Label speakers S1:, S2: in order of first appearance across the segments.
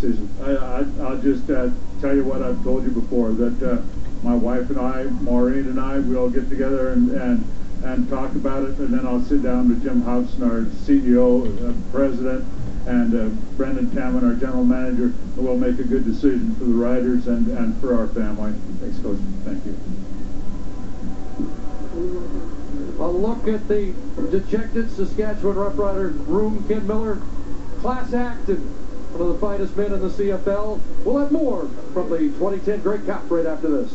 S1: decision.
S2: I'll just tell you what I've told you before, that my wife and I, Maureen and I, we'll get together and talk about it, and then I'll sit down with Jim Hobson, our CEO, president, and Brendan Tamman, our general manager, and we'll make a good decision for the riders and for our family. Thanks, Coach. Thank you.
S3: A look at the dejected Saskatchewan Rough Rider groom, Ken Miller. Class act and one of the finest men in the CFL. We'll have more from the 2010 Grey Cup right after this.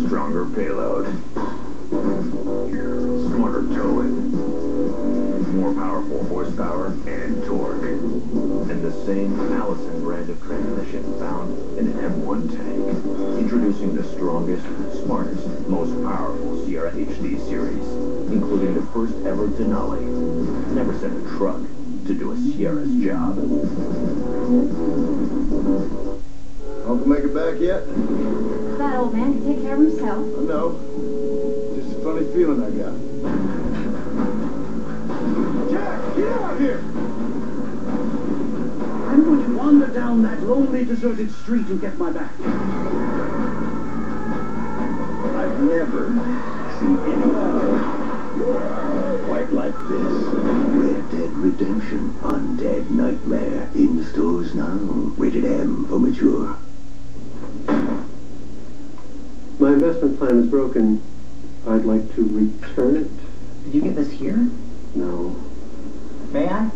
S4: Stronger payload, smarter towing, more powerful horsepower and torque, and the same Allison brand of transmission found in an M1 tank. Introducing the strongest, smartest, most powerful Sierra HD series, including the first ever Denali. Never sent a truck to do a Sierra's job.
S5: Uncle make it back yet?
S6: That old man can take care of himself.
S5: No. Just a funny feeling I got. Jack, get out here!
S7: I'm going to wander down that lonely, deserted street and get my back.
S4: I've never seen anything quite like this. Red Dead Redemption Undead Nightmare in stores now. Rated M for mature.
S8: My investment plan is broken. I'd like to return it.
S9: Did you get this here?
S8: No.
S9: May I?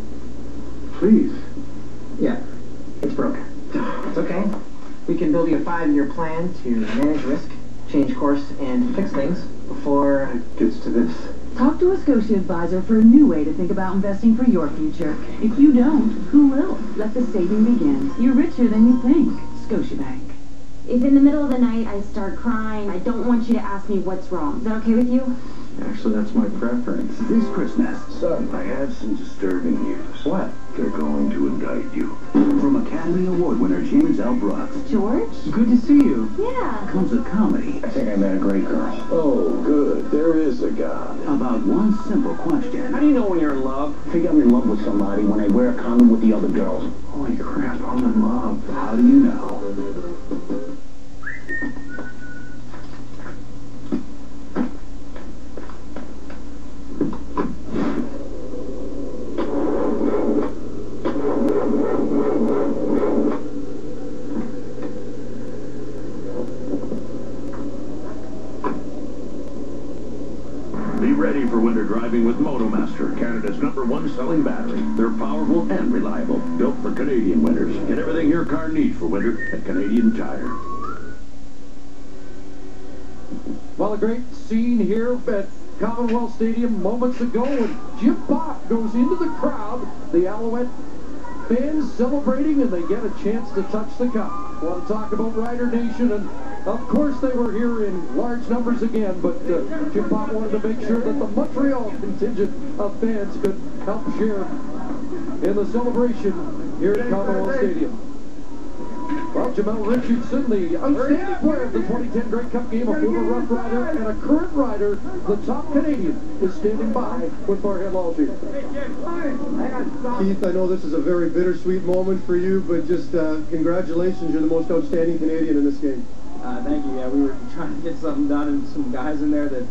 S8: Please.
S9: Yeah, it's broken. It's okay. We can build you a 5-year plan to manage risk, change course, and fix things before
S8: It gets to this.
S10: Talk to a Scotia advisor for a new way to think about investing for your future. If you don't, who will? Let the saving begin. You're richer than you think. Scotiabank.
S6: If in the middle of the night I start crying, I don't want you to ask me what's wrong. Is that okay with you?
S8: Actually, that's my preference.
S4: This Christmas, son, I have some disturbing news.
S8: What?
S4: They're going to indict you. From Academy Award winner James L. Brooks.
S6: George?
S8: Good to see you.
S6: Yeah.
S4: Comes a comedy. I think I met a great girl. Oh, good. There is a God. About one simple question.
S7: How do you know when you're in love?
S4: I think I'm in love with somebody when I wear a condom with the other girls.
S8: Holy crap, I'm in love. How do you know?
S4: Be ready for winter driving with MotoMaster, Canada's #1 selling battery. They're powerful and reliable, built for Canadian winters. Get everything your car needs for winter at Canadian Tire.
S3: Well, a great scene here at Commonwealth Stadium moments ago when Jim Bopp goes into the crowd. The Alouette fans celebrating, and they get a chance to touch the cup. Want to talk about Rider Nation, and of course they were here in large numbers again, but Jim Bopp wanted to make sure that the Montreal contingent of fans could help share in the celebration here at Commonwealth Stadium. Well, Jamel Richardson, the outstanding player of the 2010 Grey Cup game, a former Rough Rider and a current rider, the top Canadian, is standing by with Farhan Lalji.
S5: Keith, I know this is a very bittersweet moment for you, but just congratulations. You're the most outstanding Canadian in this game.
S9: Thank you. Yeah, we were trying to get something done, and some guys in there that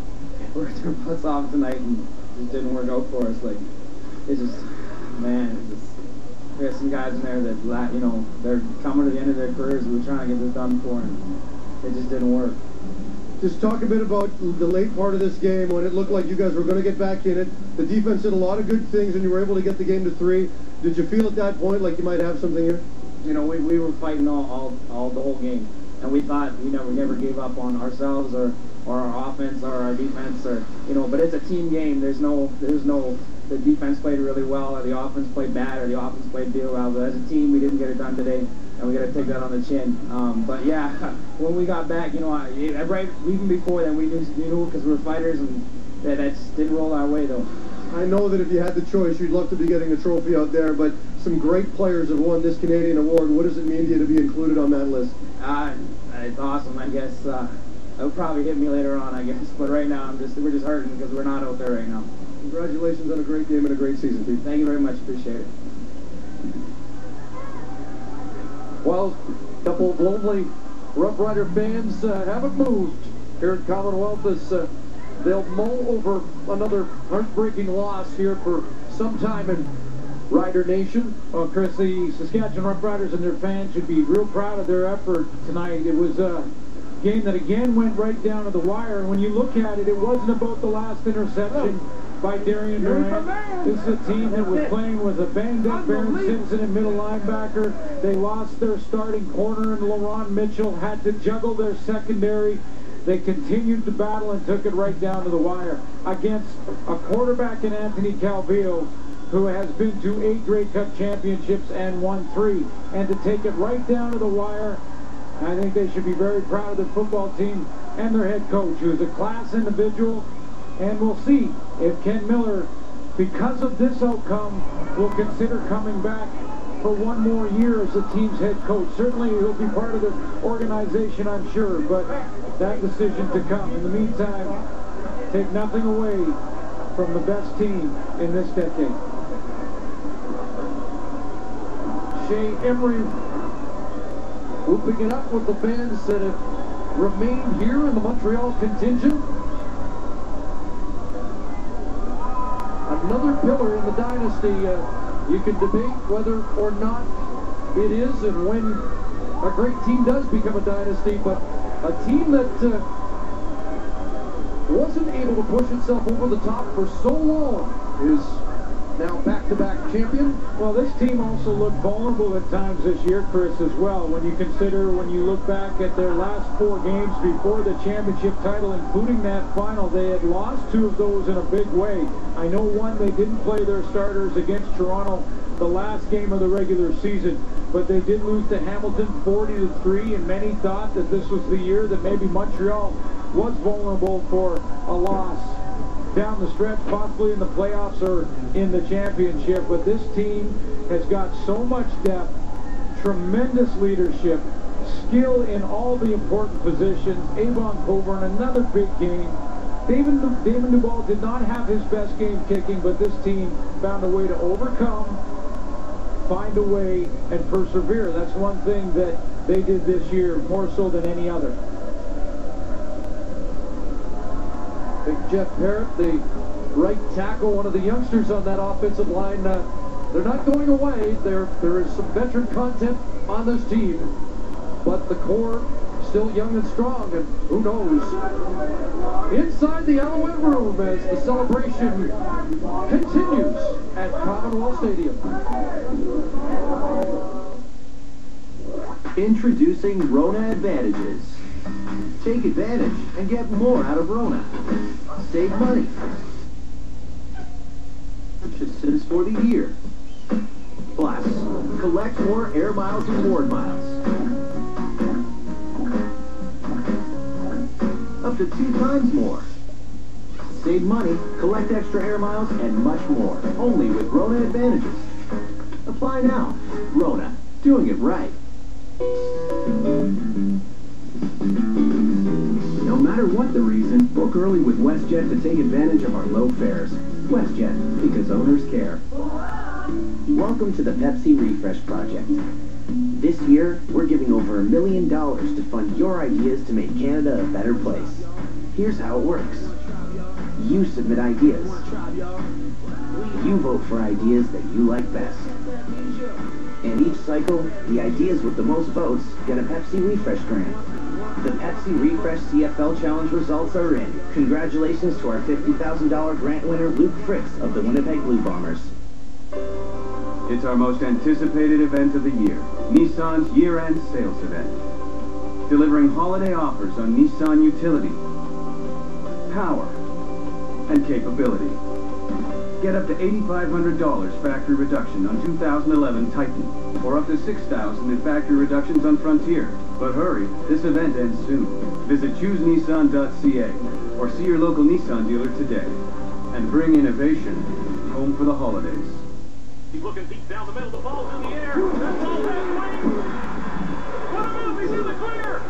S9: worked their butts off tonight, and it didn't work out for us. Like, it's just, man, it's just, we got some guys in there that, you know, they're coming to the end of their careers. We were trying to get this done for them. It just didn't work.
S5: Just talk a bit about the late part of this game when it looked like you guys were going to get back in it. The defense did a lot of good things, and you were able to get the game to 3. Did you feel at that point like you might have something here?
S9: You know, we were fighting all the whole game, and we thought we never gave up on ourselves or our offense or our defense, or, you know. But it's a team game. There's no the defense played really well, or the offense played bad, or the offense played real well. But as a team, we didn't get it done today, and we got to take that on the chin. But yeah, when we got back, you know, right even before then, we knew because we were fighters, and that just didn't roll our way though.
S5: I know that if you had the choice, you'd love to be getting a trophy out there, but some great players have won this Canadian award. What does it mean to you to be included on that list?
S9: It's awesome. I guess it'll probably hit me later on, I guess. But right now, we're just hurting because we're not out there right now.
S5: Congratulations on a great game and a great season, Pete.
S9: Thank you very much. Appreciate it.
S3: Well, a couple of lonely Rough Rider fans haven't moved here at Commonwealth as they'll mull over another heartbreaking loss here for some time in Rider Nation.
S1: Well, Chris, the Saskatchewan Rough Riders and their fans should be real proud of their effort tonight. It was a game that again went right down to the wire, and when you look at it, it wasn't about the last interception by Darian Durant. This is a team that was playing with a banged-up Baron Simpson at middle linebacker. They lost their starting corner, and LaRon Mitchell had to juggle their secondary. They continued to battle and took it right down to the wire against a quarterback in Anthony Calvillo, who has been to 8 Grey Cup championships and won 3. And to take it right down to the wire, I think they should be very proud of their football team and their head coach, who is a class individual. And we'll see if Ken Miller, because of this outcome, will consider coming back for one more year as the team's head coach. Certainly he'll be part of the organization, I'm sure, but that decision to come. In the meantime, take nothing away from the best team in this decade.
S3: Shea Emery whooping it up with the fans that have remained here in the Montreal contingent. Another pillar in the dynasty. You can debate whether or not it is and when a great team does become a dynasty, but a team that wasn't able to push itself over the top for so long is now back-to-back champion.
S1: Well, this team also looked vulnerable at times this year, Chris, as well. When you look back at their last 4 games before the championship title, including that final, they had lost 2 of those in a big way. I know one, they didn't play their starters against Toronto the last game of the regular season, but they did lose to Hamilton 40-3, and many thought that this was the year that maybe Montreal was vulnerable for a loss down the stretch, possibly in the playoffs or in the championship. But this team has got so much depth, tremendous leadership, skill in all the important positions. Avon Coburn, another big game. David Duval did not have his best game kicking, but this team found a way to overcome, find a way, and persevere. That's one thing that they did this year, more so than any other.
S3: Big Jeff Parrott, the right tackle, one of the youngsters on that offensive line. They're not going away. There is some veteran content on this team, but the core still young and strong, and who knows? Inside the Alouette room as the celebration continues at Commonwealth Stadium.
S4: Introducing Rona Advantages. Take advantage and get more out of Rona. Save money. Purchases for the year. Plus, collect more air miles and board miles. Up to 2 times more. Save money, collect extra air miles, and much more. Only with Rona Advantages. Apply now. Rona, doing it right. No matter what the reason, book early with WestJet to take advantage of our low fares. WestJet, because owners care. Welcome to the Pepsi Refresh Project. This year, we're giving over $1 million to fund your ideas to make Canada a better place. Here's how it works. You submit ideas. You vote for ideas that you like best. And each cycle, the ideas with the most votes get a Pepsi Refresh grant. The Pepsi Refresh CFL Challenge results are in. Congratulations to our $50,000 grant winner, Luke Fritz of the Winnipeg Blue Bombers.
S11: It's our most anticipated event of the year, Nissan's year-end sales event. Delivering holiday offers on Nissan utility, power, and capability. Get up to $8,500 factory reduction on 2011 Titan, or up to $6,000 in factory reductions on Frontier. But hurry, this event ends soon. Visit choosenissan.ca or see your local Nissan dealer today. And bring innovation home for the holidays.
S12: He's looking deep down the middle, the ball's in the air. That ball's halfway. What a move, he's in the clear.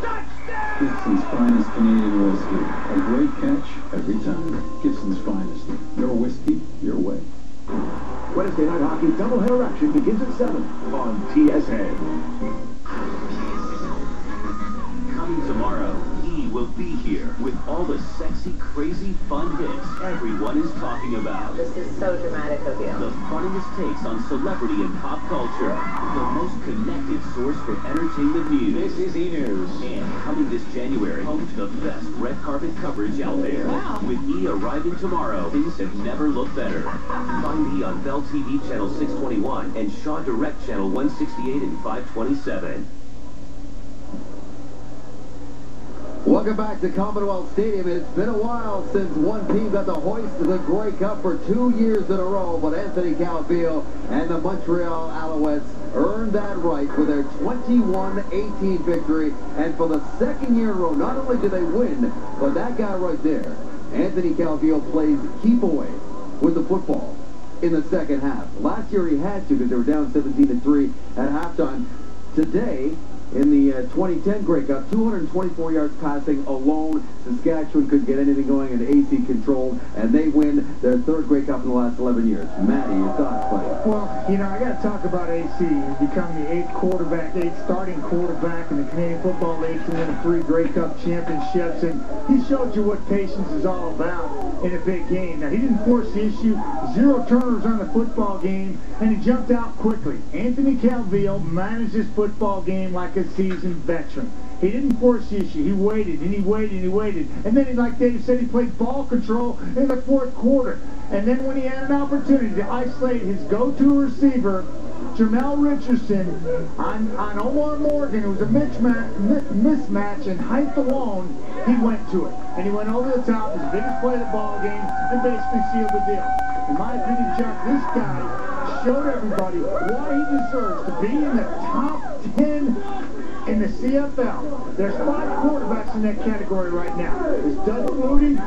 S12: Touchdown!
S13: Gibson's finest Canadian whiskey. A great catch every time. Gibson's finest. Your whiskey, your way.
S7: Wednesday night hockey doubleheader action begins at 7 on TSN.
S4: Coming tomorrow, he will be here with all the sexy, crazy, fun hits everyone is talking about.
S14: This is so dramatic of you.
S4: The funniest takes on celebrity and pop culture. The most connected source for entertainment news.
S1: This is E-News.
S4: And coming this January, home to the best red carpet coverage out there.
S14: Wow.
S4: With E arriving tomorrow, things have never looked better. Find E on Bell TV Channel 621 and Shaw Direct Channel 168 and 527.
S3: Welcome back to Commonwealth Stadium. It's been a while since one team got to hoist the Grey Cup for 2 years in a row, but Anthony Calvillo and the Montreal Alouettes earned that right with their 21-18 victory, and for the second year in a row, not only did they win, but that guy right there, Anthony Calvillo, plays keep away with the football in the second half. Last year he had to because they were down 17-3 at halftime. Today, in the 2010 Grey Cup, 224 yards passing alone. Saskatchewan couldn't get anything going, and AC controlled, and they win their third Grey Cup in the last 11 years. Matty, your thoughts, buddy?
S15: Well, you know, I got to talk about AC. He's become the eighth starting quarterback in the Canadian Football League to win 3 Grey Cup championships, and he showed you what patience is all about in a big game. Now, he didn't force the issue, 0 turnovers on the football game, and he jumped out quickly. Anthony Calvillo managed this football game like a seasoned veteran. He didn't force the issue. He waited, and he waited, and he waited. And then, like Dave said, he played ball control in the fourth quarter. And then when he had an opportunity to isolate his go-to receiver, Jamel Richardson, on Omar Morgan, who was a mismatch in height alone, he went to it. And he went over the top, his biggest play of the ball game, and basically sealed the deal. In my opinion, Chuck, this guy showed everybody why he deserves to be in the top 10 in the CFL. There's 5 quarterbacks in that category right now. It's Doug Flutie,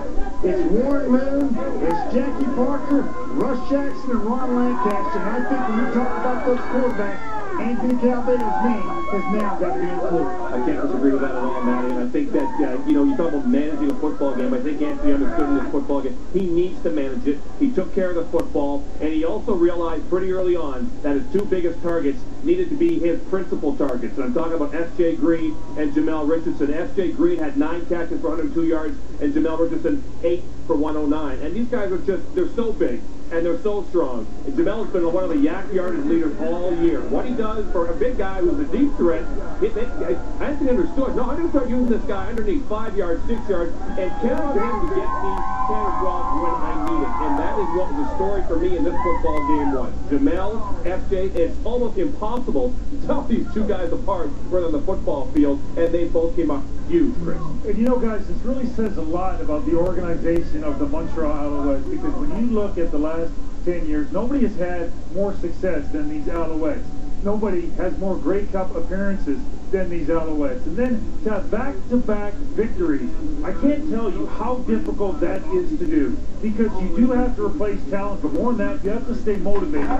S15: it's Warren Moon, it's Jackie Parker, Russ Jackson, and Ron Lancaster. And I think when you talk about those quarterbacks, Anthony Calvillo's name has now got to be included.
S16: I can't disagree with that at all, Matty. And I think that, you know, you talk about managing a football game. I think Anthony understood in this football game. He needs to manage it. He took care of the football, and he also realized pretty early on that his 2 biggest targets needed to be his principal targets. And I'm talking about S.J. Green and Jamel Richardson. S.J. Green had 9 catches for 102 yards, and Jamel Richardson 8 for 109. And these guys are just, they're so big. And they're so strong. And Jamel's been one of the yak yardage leaders all year. What he does for a big guy who's a deep threat, Anthony understood. No, I'm going to start using this guy underneath 5 yards, 6 yards, and count on him to get me 10 or 12 when I need it. And that is what the story for me in this football game was. Jamel, FJ, it's almost impossible to tell these 2 guys apart when on the football field, and they both came up huge, Chris.
S15: And you know, guys, this really says a lot about the organization of the Montreal Alouettes, because when you look at the last 10 years, nobody has had more success than these Alouettes. Nobody has more Grey Cup appearances than these Alouettes. And then to have back-to-back victories, I can't tell you how difficult that is to do, because you do have to replace talent, but more than that, you have to stay motivated.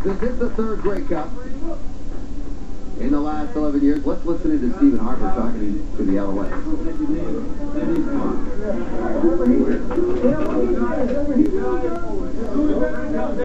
S3: This is the 3rd Grey Cup in the last 11 years. Let's listen to Stephen Harper talking to the Alouettes.